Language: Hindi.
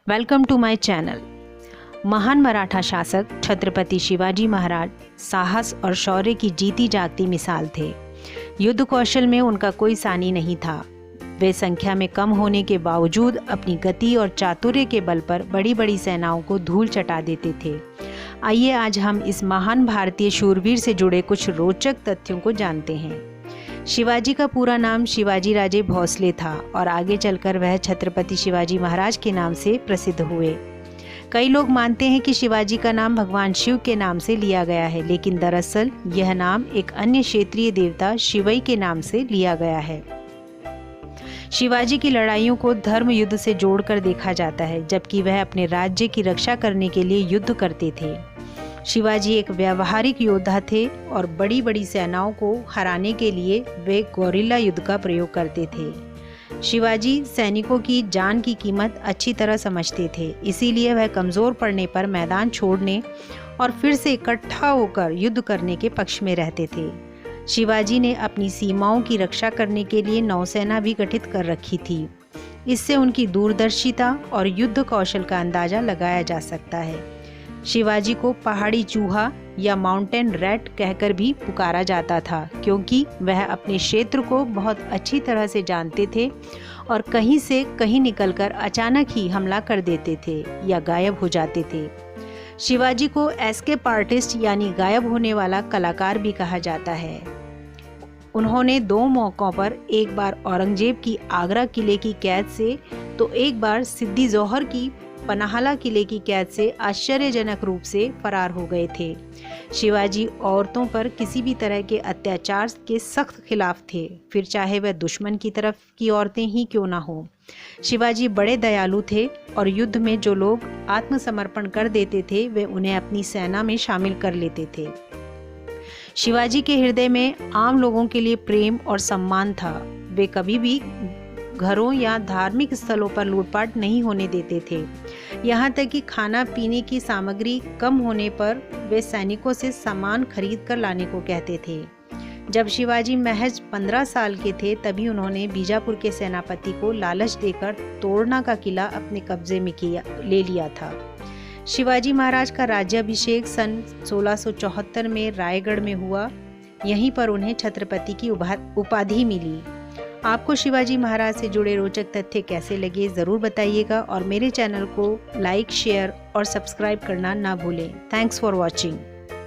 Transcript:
Welcome to my channel. महान मराठा शासक छत्रपति शिवाजी महाराज साहस और शौर्य की जीती जागती मिसाल थे। युद्ध कौशल में उनका कोई सानी नहीं था। वे संख्या में कम होने के बावजूद अपनी गति और चातुर्य के बल पर बड़ी बड़ी सेनाओं को धूल चटा देते थे। आइए आज हम इस महान भारतीय शूरवीर से जुड़े कुछ रोचक तथ्यों को जानते हैं। शिवाजी का पूरा नाम शिवाजी राजे भोसले था और आगे चलकर वह छत्रपति शिवाजी महाराज के नाम से प्रसिद्ध हुए। कई लोग मानते हैं कि शिवाजी का नाम भगवान शिव के नाम से लिया गया है, लेकिन दरअसल यह नाम एक अन्य क्षेत्रीय देवता शिवई के नाम से लिया गया है। शिवाजी की लड़ाइयों को धर्म युद्ध से जोड़कर देखा जाता है, जबकि वह अपने राज्य की रक्षा करने के लिए युद्ध करते थे। शिवाजी एक व्यावहारिक योद्धा थे और बड़ी बड़ी सेनाओं को हराने के लिए वे गोरिल्ला युद्ध का प्रयोग करते थे। शिवाजी सैनिकों की जान की कीमत अच्छी तरह समझते थे, इसीलिए वह कमज़ोर पड़ने पर मैदान छोड़ने और फिर से इकट्ठा होकर युद्ध करने के पक्ष में रहते थे। शिवाजी ने अपनी सीमाओं की रक्षा करने के लिए नौसेना भी गठित कर रखी थी। इससे उनकी दूरदर्शिता और युद्ध कौशल का अंदाज़ा लगाया जा सकता है। शिवाजी को पहाड़ी चूहा या माउंटेन रैट कहकर भी पुकारा जाता था, क्योंकि वह अपने क्षेत्र को बहुत अच्छी तरह से जानते थे और कहीं से कहीं निकलकर अचानक ही हमला कर देते थे या गायब हो जाते थे। शिवाजी को एस्केप आर्टिस्ट यानी गायब होने वाला कलाकार भी कहा जाता है। उन्होंने 2 मौक़ों पर, एक बार औरंगजेब की आगरा किले की कैद से तो एक बार सिद्दी जौहर की पनाहला किले की कैद से आश्चर्यजनक रूप से फरार हो गए थे। शिवाजी औरतों पर किसी भी तरह के अत्याचार के सख्त खिलाफ थे, फिर चाहे वह दुश्मन की तरफ की औरतें ही क्यों ना हो। शिवाजी बड़े दयालु थे और युद्ध में जो लोग आत्मसमर्पण कर देते थे वे उन्हें अपनी सेना में शामिल कर लेते थे। शिवाजी के हृदय में आम लोगों के लिए प्रेम और सम्मान था। वे कभी भी घरों या धार्मिक स्थलों पर लूटपाट नहीं होने देते थे। यहाँ तक कि खाना पीने की सामग्री कम होने पर वे सैनिकों से सामान खरीद कर लाने को कहते थे। जब शिवाजी महज 15 साल के थे तभी उन्होंने बीजापुर के सेनापति को लालच देकर तोड़ना का किला अपने कब्जे में ले लिया था। शिवाजी महाराज का राज्याभिषेक सन 1674 में रायगढ़ में हुआ। यहीं पर उन्हें छत्रपति की उपाधि मिली। आपको शिवाजी महाराज से जुड़े रोचक तथ्य कैसे लगे ज़रूर बताइएगा और मेरे चैनल को लाइक, शेयर और सब्सक्राइब करना ना भूलें। Thanks for watching.